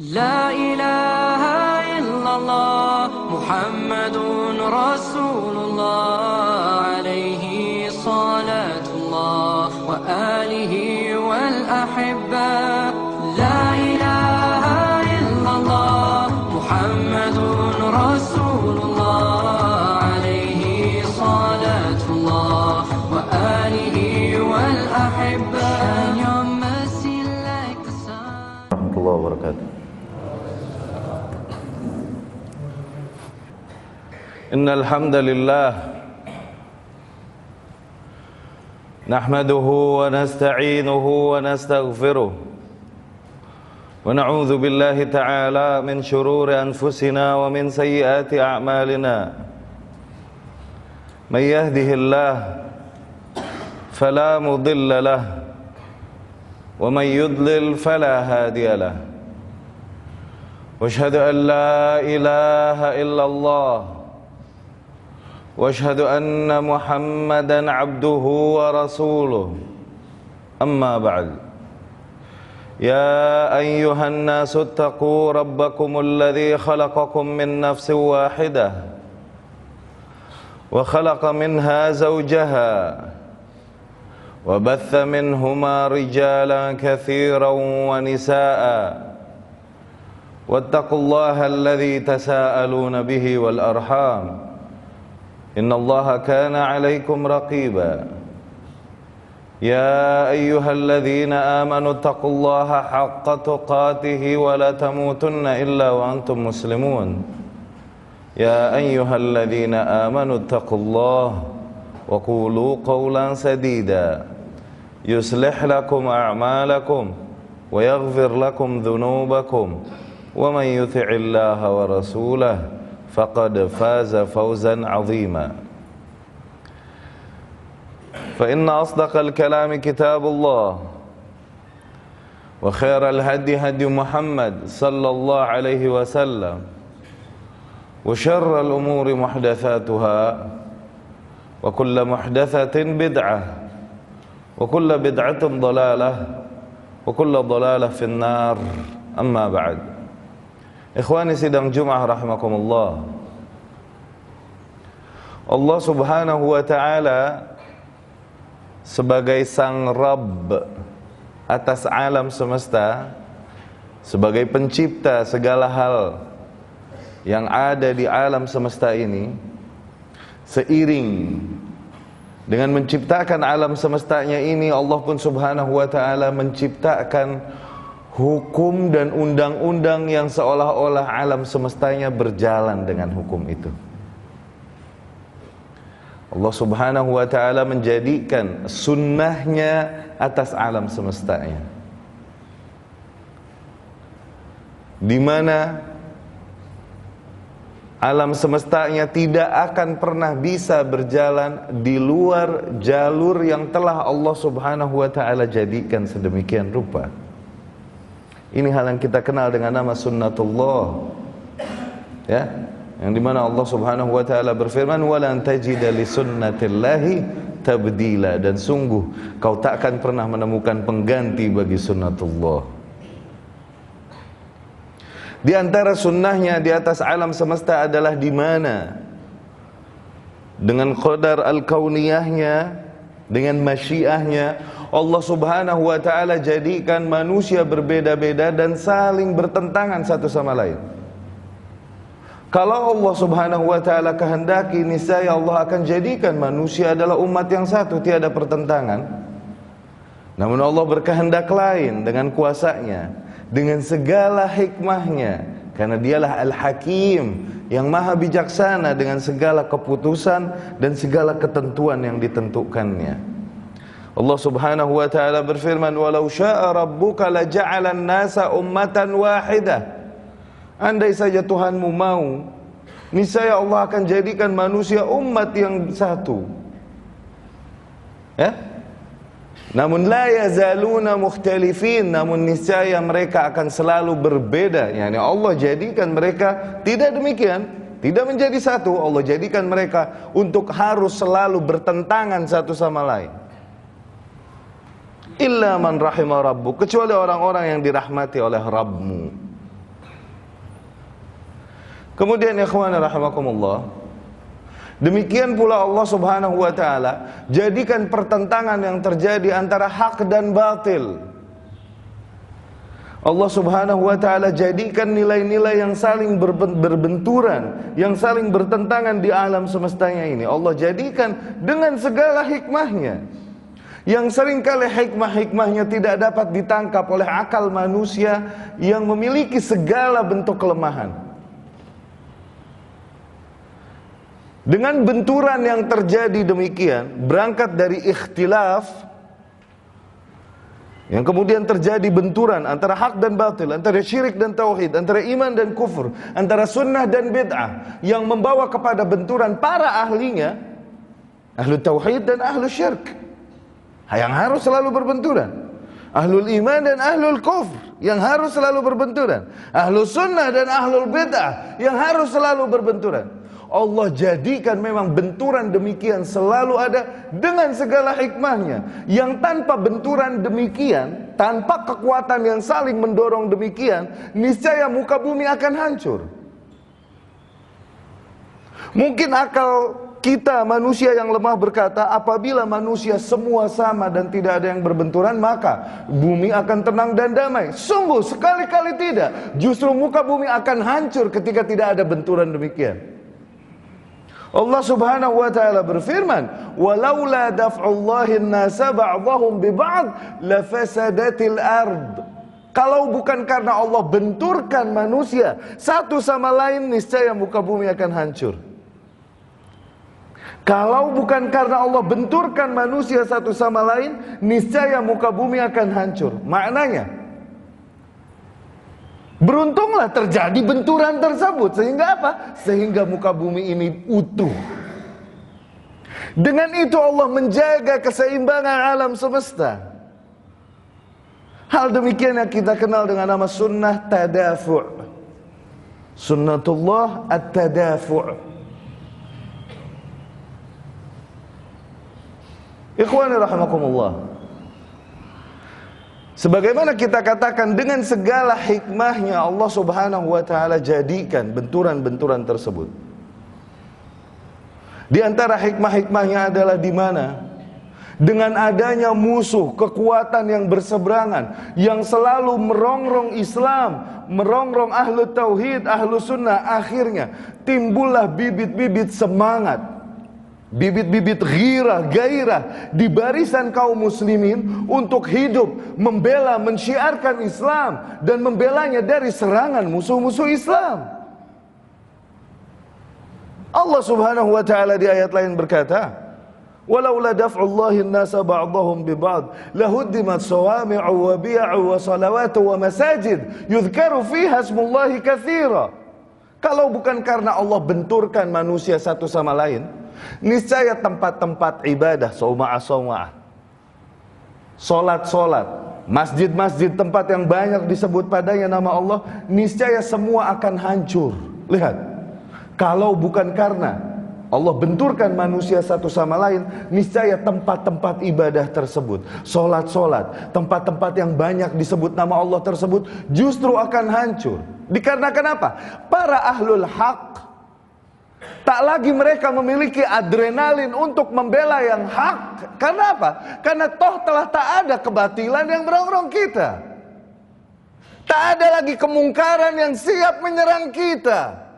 لا إله إلا الله محمد رسول الله عليه صلاة الله وآله والأحبة لا إله إلا الله محمد رسول الله عليه صلاة الله وآله والأحبة ورحمة الله وبركاته. إن الحمد لله نحمده ونستعينه ونستغفره ونعوذ بالله تعالى من شرور أنفسنا ومن سيئات أعمالنا من يهده الله فلا مضل له ومن يضلل فلا هادي له واشهد أن لا إله إلا الله واشهد أن محمدا عبده ورسوله أما بعد يا أيها الناس اتقوا ربكم الذي خلقكم من نفس واحدة وخلق منها زوجها وبث منهما رجالا كثيرا ونساء واتقوا الله الذي تساءلون به والأرحام إن الله كان عليكم رقيبا يا أيها الذين آمنوا اتقوا الله حق تقاته ولا تموتن إلا وأنتم مسلمون يا أيها الذين آمنوا اتقوا الله وقولوا قولا سديدا يصلح لكم أعمالكم ويغفر لكم ذنوبكم ومن يطع الله ورسوله فقد فاز فوزا عظيما فإن أصدق الكلام كتاب الله وخير الهدي هدي محمد صلى الله عليه وسلم وشر الأمور محدثاتها وكل محدثة بدعة وكل بدعة ضلالة وكل ضلالة في النار أما بعد. Ikhwani sidang Jumat rahimakumullah. Allah Subhanahu wa taala sebagai sang Rabb atas alam semesta, sebagai pencipta segala hal yang ada di alam semesta ini, seiring dengan menciptakan alam semestanya ini, Allah pun Subhanahu wa ta'ala menciptakan hukum dan undang-undang yang seolah-olah alam semestanya berjalan dengan hukum itu. Allah Subhanahu wa ta'ala menjadikan sunnahnya atas alam semestanya, di mana alam semestanya tidak akan pernah bisa berjalan di luar jalur yang telah Allah Subhanahu wa ta'ala jadikan sedemikian rupa. Ini hal yang kita kenal dengan nama sunnatullah, ya, yang dimana Allah Subhanahu wa ta'ala berfirman, walan tajida li sunnatillahi tabdila, dan sungguh kau takkan pernah menemukan pengganti bagi sunnatullah. Di antara sunnahnya di atas alam semesta adalah di mana dengan qadar al-kauniyahnya, dengan masyiahnya, Allah Subhanahu wa ta'ala jadikan manusia berbeda-beda dan saling bertentangan satu sama lain. Kalau Allah Subhanahu wa ta'ala kehendaki, niscaya Allah akan jadikan manusia adalah umat yang satu, tiada pertentangan. Namun Allah berkehendak lain dengan kuasanya, dengan segala hikmahnya, karena dialah Al-Hakim yang maha bijaksana dengan segala keputusan dan segala ketentuan yang ditentukannya. Allah Subhanahu wa ta'ala berfirman, walau syaa rabbuka laja'alan nasa ummatan wahidah. Andai saja Tuhanmu mau, niscaya Allah akan jadikan manusia umat yang satu, ya. Namun la yazaluna mukhtalifin, namun niscaya mereka akan selalu berbeda. Yani Allah jadikan mereka tidak demikian, tidak menjadi satu. Allah jadikan mereka untuk harus selalu bertentangan satu sama lain. Illa man rahimah rabbuk, kecuali orang-orang yang dirahmati oleh Rabbmu. Kemudian ikhwan rahimakumullah, demikian pula Allah Subhanahu wa taala jadikan pertentangan yang terjadi antara hak dan batil. Allah Subhanahu wa taala jadikan nilai-nilai yang saling berbenturan, yang saling bertentangan di alam semestanya ini. Allah jadikan dengan segala hikmahnya, yang seringkali hikmah-hikmahnya tidak dapat ditangkap oleh akal manusia yang memiliki segala bentuk kelemahan. Dengan benturan yang terjadi demikian, berangkat dari ikhtilaf, yang kemudian terjadi benturan antara hak dan batil, antara syirik dan tauhid, antara iman dan kufur, antara sunnah dan bid'ah, yang membawa kepada benturan para ahlinya, ahlu tauhid dan ahlu syirk, yang harus selalu berbenturan. Ahlul iman dan ahlul kufr, yang harus selalu berbenturan. Ahlu sunnah dan ahlul bid'ah, yang harus selalu berbenturan. Allah jadikan memang benturan demikian selalu ada dengan segala hikmahnya. Yang tanpa benturan demikian, tanpa kekuatan yang saling mendorong demikian, niscaya muka bumi akan hancur. Mungkin akal kita manusia yang lemah berkata, apabila manusia semua sama dan tidak ada yang berbenturan, maka bumi akan tenang dan damai. Sungguh sekali-kali tidak. Justru muka bumi akan hancur ketika tidak ada benturan demikian. Allah Subhanahu wa taala berfirman, "Walaula daf'ullahi an-nasa ba'dahum bi ba'd lafasadatil ard." Kalau bukan karena Allah benturkan manusia satu sama lain, niscaya muka bumi akan hancur. Kalau bukan karena Allah benturkan manusia satu sama lain, niscaya muka bumi akan hancur. Maknanya, beruntunglah terjadi benturan tersebut. Sehingga apa? Sehingga muka bumi ini utuh. Dengan itu Allah menjaga keseimbangan alam semesta. Hal demikian yang kita kenal dengan nama sunnah tadafu'. Sunnatullah at-tadafu'. Ikhwani rahimakumullah, sebagaimana kita katakan, dengan segala hikmahnya Allah Subhanahu wa taala jadikan benturan-benturan tersebut. Di antara hikmah-hikmahnya adalah di mana dengan adanya musuh, kekuatan yang berseberangan, yang selalu merongrong Islam, merongrong ahlu tauhid, ahlu sunnah, akhirnya timbullah bibit-bibit semangat, bibit-bibit gairah di barisan kaum muslimin untuk hidup, membela, mensyiarkan Islam dan membelanya dari serangan musuh-musuh Islam. Allah Subhanahu wa taala di ayat lain berkata, "Walaula daf'ullahi an-nasa ba'dahum bi ba'd lahuddimat sawami'u wa bi'u wa salawatu wa masajid yudhkaru fiha ismullahi katsira." Kalau bukan karena Allah benturkan manusia satu sama lain, niscaya tempat-tempat ibadah, sauma'ah, solat-solat, masjid-masjid, tempat yang banyak disebut padanya nama Allah, niscaya semua akan hancur. Lihat, kalau bukan karena Allah benturkan manusia satu sama lain, niscaya tempat-tempat ibadah tersebut, solat-solat, tempat-tempat yang banyak disebut nama Allah tersebut justru akan hancur. Dikarenakan apa? Para ahlul haq, tak lagi mereka memiliki adrenalin untuk membela yang hak. Karena apa? Karena toh telah tak ada kebatilan yang merongrong kita. Tak ada lagi kemungkaran yang siap menyerang kita.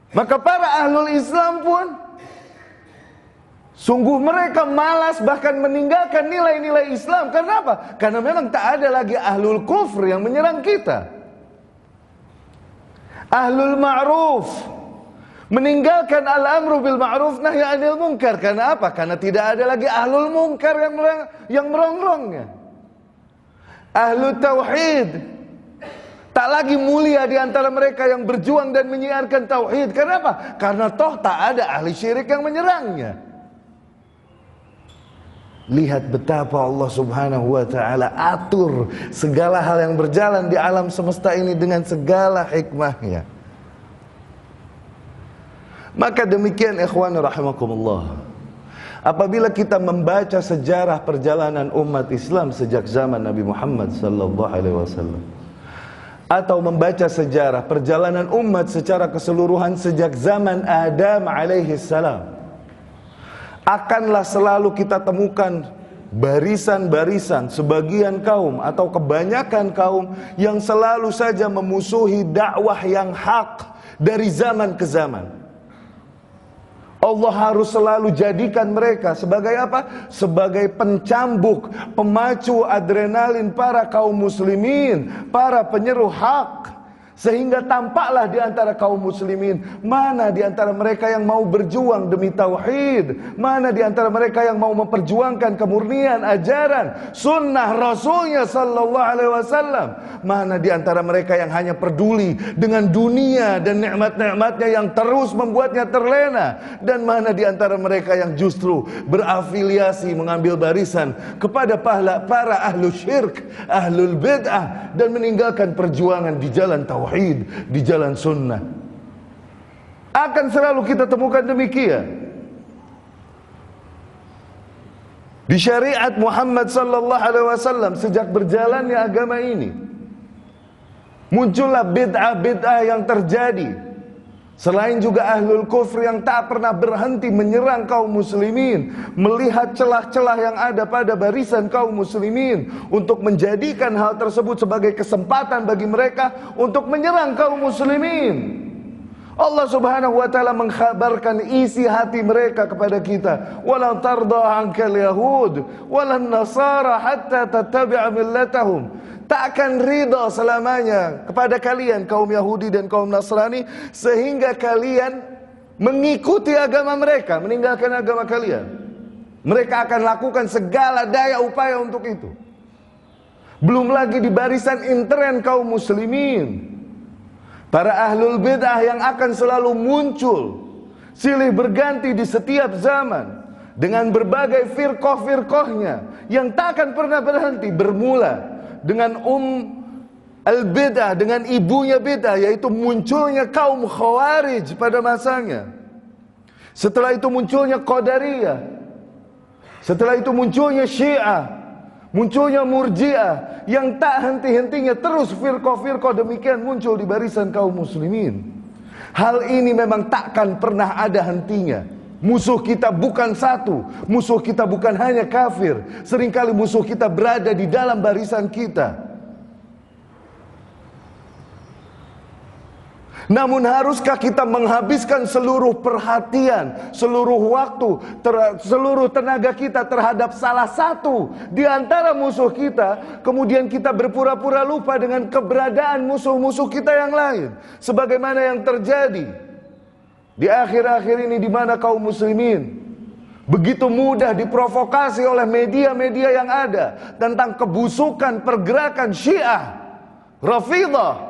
Maka para ahlul Islam pun sungguh mereka malas bahkan meninggalkan nilai-nilai Islam. Karena apa? Karena memang tak ada lagi ahlul kufr yang menyerang kita. Ahlul ma'ruf meninggalkan al-amru bil ma'ruf nahi 'anil munkar. Karena apa? Karena tidak ada lagi ahlul munkar yang merongrongnya. Ahlul tauhid tak lagi mulia di antara mereka yang berjuang dan menyiarkan tauhid. Karena apa? Karena toh tak ada ahli syirik yang menyerangnya. Lihat betapa Allah Subhanahu wa taala atur segala hal yang berjalan di alam semesta ini dengan segala hikmahnya. Maka demikian ikhwan rahimakumullah, apabila kita membaca sejarah perjalanan umat Islam sejak zaman Nabi Muhammad sallallahu alaihi wasallam, atau membaca sejarah perjalanan umat secara keseluruhan sejak zaman Adam alaihi salam, akanlah selalu kita temukan barisan-barisan sebagian kaum atau kebanyakan kaum yang selalu saja memusuhi dakwah yang hak dari zaman ke zaman. Allah harus selalu jadikan mereka sebagai apa? Sebagai pencambuk, pemacu adrenalin para kaum muslimin, para penyeru hak. Sehingga tampaklah di antara kaum muslimin, mana di antara mereka yang mau berjuang demi tauhid, mana di antara mereka yang mau memperjuangkan kemurnian ajaran sunnah Rasulnya sallallahu alaihi wasallam, mana di antara mereka yang hanya peduli dengan dunia dan nikmat-nikmatnya yang terus membuatnya terlena, dan mana di antara mereka yang justru berafiliasi mengambil barisan kepada para ahlu syirk, ahlul bid'ah, dan meninggalkan perjuangan di jalan tauhid, di jalan sunnah. Akan selalu kita temukan demikian. Di syariat Muhammad sallallahu alaihi wasallam, sejak berjalannya agama ini, muncullah bid'ah-bid'ah yang terjadi. Selain juga ahlul kufr yang tak pernah berhenti menyerang kaum muslimin, melihat celah-celah yang ada pada barisan kaum muslimin untuk menjadikan hal tersebut sebagai kesempatan bagi mereka untuk menyerang kaum muslimin. Allah subhanahu wa ta'ala mengkhabarkan isi hati mereka kepada kita. Walan tarda ankal yahud walan nasara hatta tattabi'a millatahum. Takkan ridha selamanya kepada kalian kaum Yahudi dan kaum Nasrani sehingga kalian mengikuti agama mereka, meninggalkan agama kalian. Mereka akan lakukan segala daya upaya untuk itu. Belum lagi di barisan intern kaum muslimin, para ahlul bid'ah yang akan selalu muncul silih berganti di setiap zaman dengan berbagai firqah-firqahnya yang tak akan pernah berhenti, bermula dengan al-bid'ah, dengan ibunya bid'ah, yaitu munculnya kaum khawarij pada masanya. Setelah itu munculnya qadariyah, setelah itu munculnya syiah, munculnya murji'ah, yang tak henti-hentinya terus firqah-firqah demikian muncul di barisan kaum muslimin. Hal ini memang takkan pernah ada hentinya. Musuh kita bukan satu, musuh kita bukan hanya kafir. Seringkali musuh kita berada di dalam barisan kita. Namun haruskah kita menghabiskan seluruh perhatian, seluruh waktu, seluruh tenaga kita terhadap salah satu di antara musuh kita, kemudian kita berpura-pura lupa dengan keberadaan musuh-musuh kita yang lain, sebagaimana yang terjadi di akhir-akhir ini, di mana kaum muslimin begitu mudah diprovokasi oleh media-media yang ada tentang kebusukan pergerakan Syiah, Rafidhah,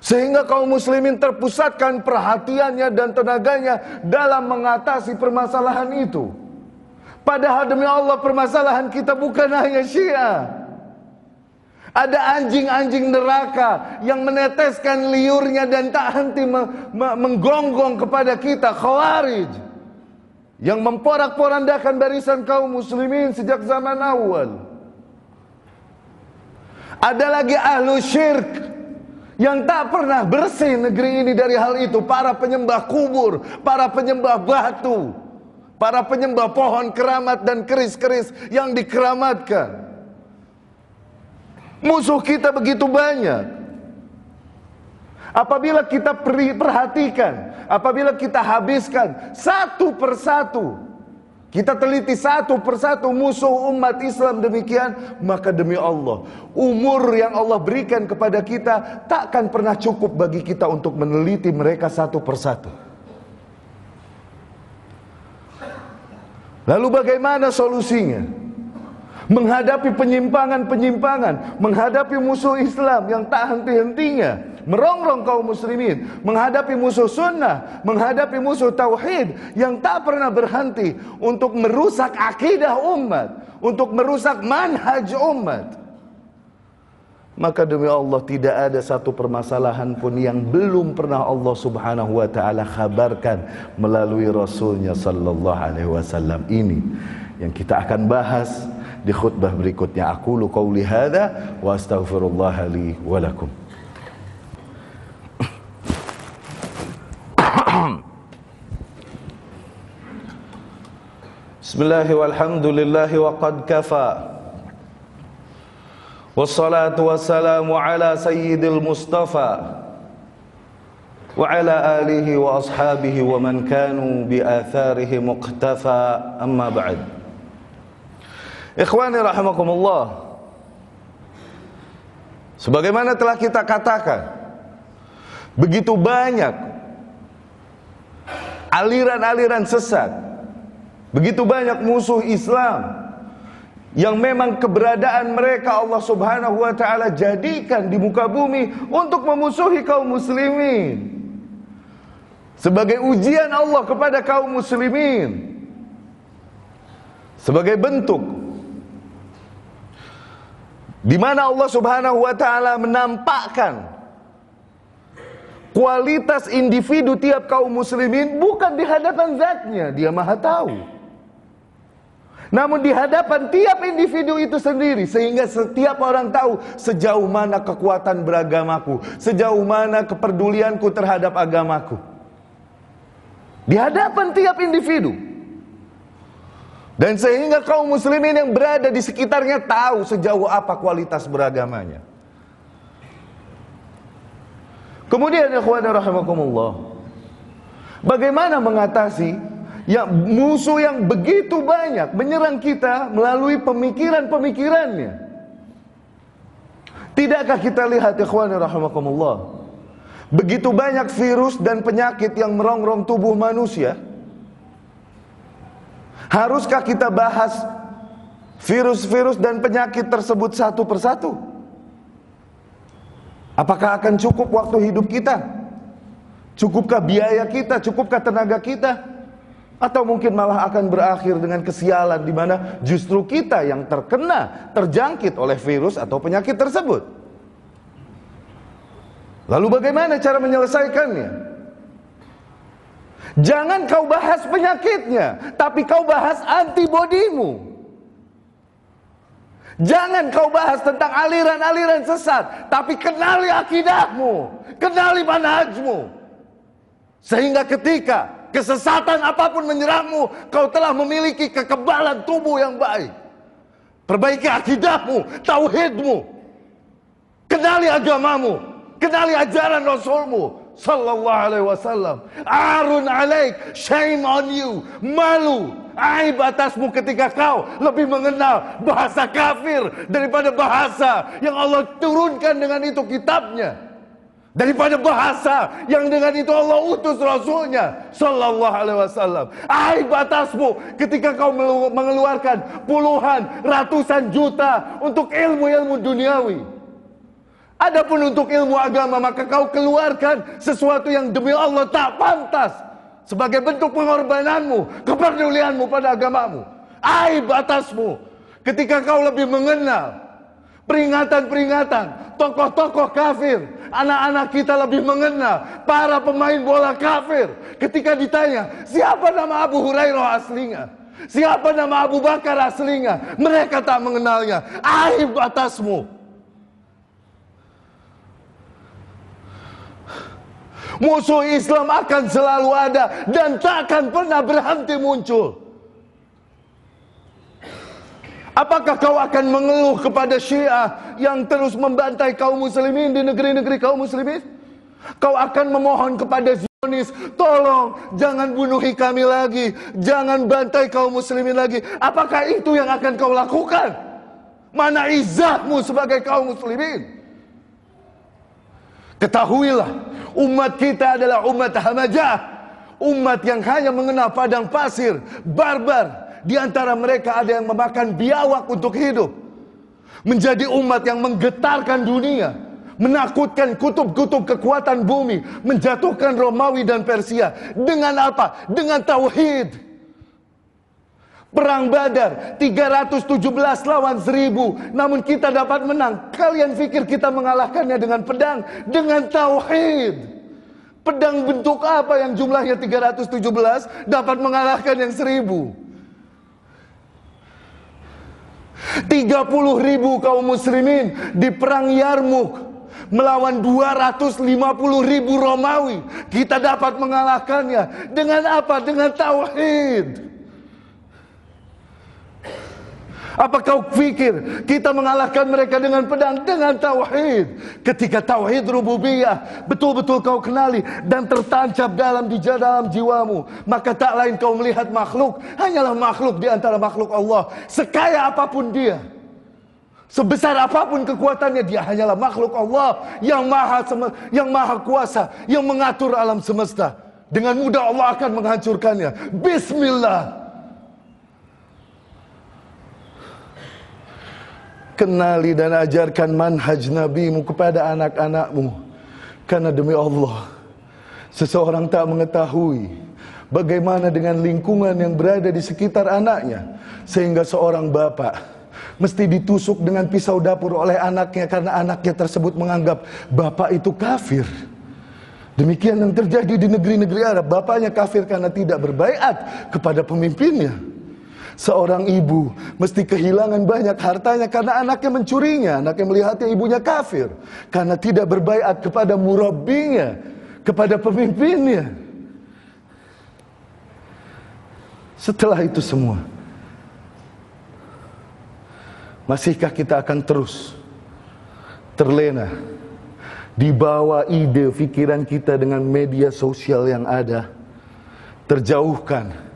sehingga kaum muslimin terpusatkan perhatiannya dan tenaganya dalam mengatasi permasalahan itu. Padahal demi Allah, permasalahan kita bukan hanya Syiah. Ada anjing-anjing neraka yang meneteskan liurnya dan tak henti menggonggong kepada kita, khawarij, yang memporak-porandakan barisan kaum muslimin sejak zaman awal. Ada lagi ahlu syirk yang tak pernah bersih negeri ini dari hal itu. Para penyembah kubur, para penyembah batu, para penyembah pohon keramat dan keris-keris yang dikeramatkan. Musuh kita begitu banyak. Apabila kita perhatikan, apabila kita habiskan satu persatu, kita teliti satu persatu musuh umat Islam demikian, maka demi Allah, umur yang Allah berikan kepada kita takkan pernah cukup bagi kita untuk meneliti mereka satu persatu. Lalu bagaimana solusinya? Menghadapi penyimpangan-penyimpangan, menghadapi musuh Islam yang tak henti-hentinya merongrong kaum muslimin, menghadapi musuh sunnah, menghadapi musuh tauhid yang tak pernah berhenti untuk merusak akidah umat, untuk merusak manhaj umat. Maka demi Allah, tidak ada satu permasalahan pun yang belum pernah Allah subhanahu wa ta'ala khabarkan melalui Rasulnya sallallahu alaihi wasallam. Ini yang kita akan bahas di khutbah berikutnya. Aqulu qauli hadza wa astaghfirullah li wa lakum. Bismillahi walhamdulillahi wa qad kafa. Wassalatu wassalamu ala sayyidil mustafa wa ala alihi wa ashabihi wa man kanu bi atharihi muqtafa, amma ba'd. Ikhwani rahimakumullah, sebagaimana telah kita katakan, begitu banyak aliran-aliran sesat, begitu banyak musuh Islam yang memang keberadaan mereka Allah Subhanahu wa ta'ala jadikan di muka bumi untuk memusuhi kaum muslimin, sebagai ujian Allah kepada kaum muslimin, sebagai bentuk di mana Allah Subhanahu wa ta'ala menampakkan kualitas individu tiap kaum muslimin bukan di hadapan zatnya, dia maha tahu, namun di hadapan tiap individu itu sendiri, sehingga setiap orang tahu sejauh mana kekuatan beragamaku, sejauh mana kepedulianku terhadap agamaku. Di hadapan tiap individu. Dan sehingga kaum muslimin yang berada di sekitarnya tahu sejauh apa kualitas beragamanya. Kemudian ikhwana rahimakumullah, bagaimana mengatasi musuh yang begitu banyak menyerang kita melalui pemikiran-pemikirannya? Tidakkah kita lihat ikhwana rahimakumullah, begitu banyak virus dan penyakit yang merongrong tubuh manusia? Haruskah kita bahas virus-virus dan penyakit tersebut satu persatu? Apakah akan cukup waktu hidup kita? Cukupkah biaya kita? Cukupkah tenaga kita? Atau mungkin malah akan berakhir dengan kesialan, di mana justru kita yang terkena, terjangkit oleh virus atau penyakit tersebut? Lalu bagaimana cara menyelesaikannya? Jangan kau bahas penyakitnya, tapi kau bahas antibodimu. Jangan kau bahas tentang aliran-aliran sesat, tapi kenali akidahmu, kenali manhajmu, sehingga ketika kesesatan apapun menyerangmu, kau telah memiliki kekebalan tubuh yang baik. Perbaiki akidahmu, tauhidmu, kenali agamamu, kenali ajaran Rasulmu sallallahu alaihi wasallam. Arun alaik, shame on you, malu, aib atasmu ketika kau lebih mengenal bahasa kafir daripada bahasa yang Allah turunkan dengan itu kitabnya, daripada bahasa yang dengan itu Allah utus Rasulnya sallallahu alaihi wasallam. Aib atasmu ketika kau mengeluarkan puluhan, ratusan juta untuk ilmu-ilmu duniawi. Adapun untuk ilmu agama, maka kau keluarkan sesuatu yang demi Allah tak pantas, sebagai bentuk pengorbananmu, kepedulianmu pada agamamu. Aib atasmu ketika kau lebih mengenal peringatan-peringatan tokoh-tokoh kafir. Anak-anak kita lebih mengenal para pemain bola kafir. Ketika ditanya, siapa nama Abu Hurairah aslinya? Siapa nama Abu Bakar aslinya? Mereka tak mengenalnya. Aib atasmu. Musuh Islam akan selalu ada dan takkan pernah berhenti muncul. Apakah kau akan mengeluh kepada Syiah yang terus membantai kaum muslimin di negeri-negeri kaum muslimin? Kau akan memohon kepada Zionis, tolong jangan bunuhi kami lagi, jangan bantai kaum muslimin lagi. Apakah itu yang akan kau lakukan? Mana izzahmu sebagai kaum muslimin? Ketahuilah, umat kita adalah umat hamajah, umat yang hanya mengenal padang pasir, barbar. Di antara mereka ada yang memakan biawak untuk hidup. Menjadi umat yang menggetarkan dunia, menakutkan kutub-kutub kekuatan bumi, menjatuhkan Romawi dan Persia. Dengan apa? Dengan tauhid. Perang Badar 317 lawan 1000, namun kita dapat menang. Kalian pikir kita mengalahkannya dengan pedang? Dengan tauhid. Pedang bentuk apa yang jumlahnya 317 dapat mengalahkan yang 1000? 30.000 kaum muslimin di perang Yarmuk melawan 250.000 Romawi. Kita dapat mengalahkannya dengan apa? Dengan tauhid. Apa kau pikir kita mengalahkan mereka dengan pedang? Dengan tauhid. Ketika tauhid rububiyah betul-betul kau kenali dan tertancap dalam jiwamu, maka tak lain kau melihat makhluk hanyalah makhluk di antara makhluk Allah. Sekaya apapun dia, sebesar apapun kekuatannya, dia hanyalah makhluk Allah yang maha kuasa, yang mengatur alam semesta. Dengan mudah Allah akan menghancurkannya. Bismillah. Kenali dan ajarkan manhaj Nabimu kepada anak-anakmu. Karena demi Allah, seseorang tak mengetahui bagaimana dengan lingkungan yang berada di sekitar anaknya, sehingga seorang bapak mesti ditusuk dengan pisau dapur oleh anaknya karena anaknya tersebut menganggap bapak itu kafir. Demikian yang terjadi di negeri-negeri Arab. Bapaknya kafir karena tidak berbaiat kepada pemimpinnya. Seorang ibu mesti kehilangan banyak hartanya karena anaknya mencurinya. Anaknya melihatnya ibunya kafir karena tidak berbaiat kepada murabbinya, kepada pemimpinnya. Setelah itu semua, masihkah kita akan terus terlena di bawah ide pikiran kita dengan media sosial yang ada, terjauhkan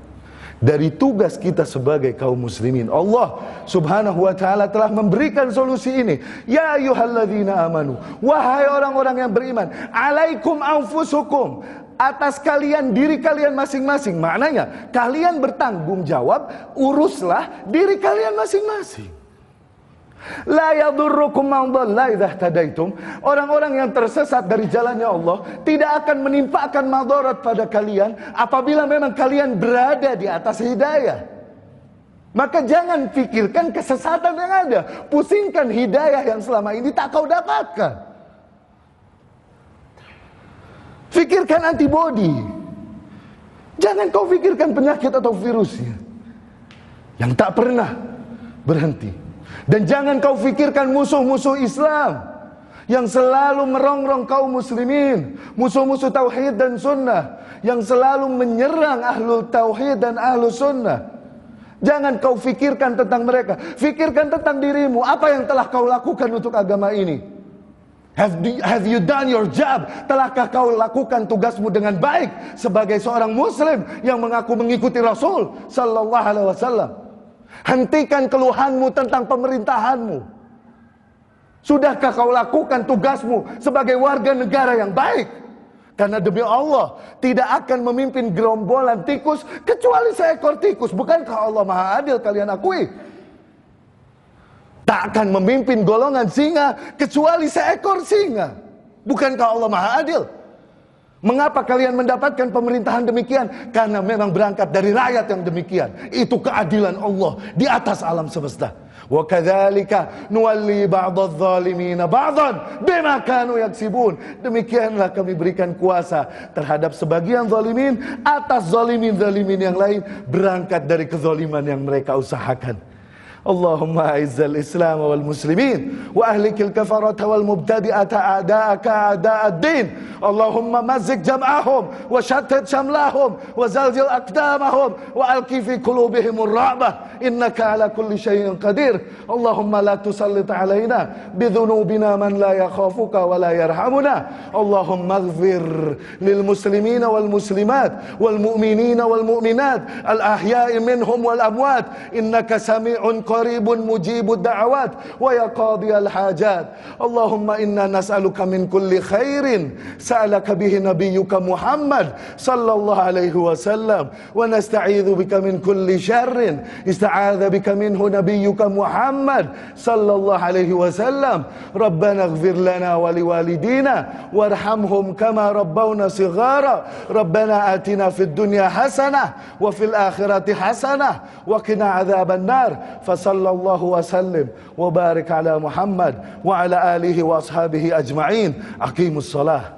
dari tugas kita sebagai kaum muslimin? Allah subhanahu wa ta'ala telah memberikan solusi ini. Ya ayyuhalladzina amanu, wahai orang-orang yang beriman, alaikum anfusukum, atas kalian diri kalian masing-masing. Maknanya kalian bertanggung jawab, uruslah diri kalian masing-masing. La yadurrukum man dhalla idza tadaitum. Orang-orang yang tersesat dari jalannya Allah tidak akan menimpakan madarat pada kalian apabila memang kalian berada di atas hidayah. Maka jangan pikirkan kesesatan yang ada, pusingkan hidayah yang selama ini tak kau dapatkan. Fikirkan antibodi, jangan kau pikirkan penyakit atau virusnya yang tak pernah berhenti. Dan jangan kau fikirkan musuh-musuh Islam yang selalu merongrong kaum muslimin, musuh-musuh tauhid dan sunnah, yang selalu menyerang ahlul tauhid dan ahlus sunnah. Jangan kau fikirkan tentang mereka, fikirkan tentang dirimu. Apa yang telah kau lakukan untuk agama ini? Have you done your job? Telahkah kau lakukan tugasmu dengan baik sebagai seorang muslim yang mengaku mengikuti Rasul sallallahu alaihi wasallam? Hentikan keluhanmu tentang pemerintahanmu. Sudahkah kau lakukan tugasmu sebagai warga negara yang baik? Karena demi Allah tidak akan memimpin gerombolan tikus kecuali seekor tikus. Bukankah Allah maha adil, kalian akui? Tak akan memimpin golongan singa kecuali seekor singa. Bukankah Allah maha adil? Mengapa kalian mendapatkan pemerintahan demikian? Karena memang berangkat dari rakyat yang demikian. Itu keadilan Allah di atas alam semesta. Wa kadzalika nuwalli ba'dadh-dhalimina ba'dhan bima kanu yaksibun. Demikianlah kami berikan kuasa terhadap sebagian zalimin atas zalimin yang lain berangkat dari kezaliman yang mereka usahakan. Allahumma a'izzal Islam wal muslimin wa ahlikil kafarata wal mubtadi'ata a'da'aka a'da'ad-din. Allahumma mazzik jam'ahum wa shattit shamlahum wa zalzil aqdamahum wa alqi fi qulubihimur ra'bah innaka ala kulli syai'in qadir. Allahumma la tusallit alaina bidhunubina man la yakhafuka wa la yarhamuna. Allahumma ighfir lil muslimina wal muslimat wal mu'minina wal mu'minat al ahya'i minhum wal amwat innaka sami'un qaribun mujibud da'awat wa ya qadiyal hajat. Allahumma inna nas'aluka min kulli khairin sa'alaka bihi nabiyyuka Muhammad sallallahu alaihi wasallam wa nasta'idzu bika min kulli syarrin ista'adza bika minhu nabiyyuka Muhammad sallallahu alaihi wasallam. Rabbana ighfir lana wa liwalidina warhamhum kama rabbawna shighara. Rabbana atina fid dunya hasanah wa fil akhirati hasanah wa qina adzaban nar. Sallallahu wasallim wa barik ala Muhammad wa ala alihi wa ashabihi ajma'in. Aqimus salah.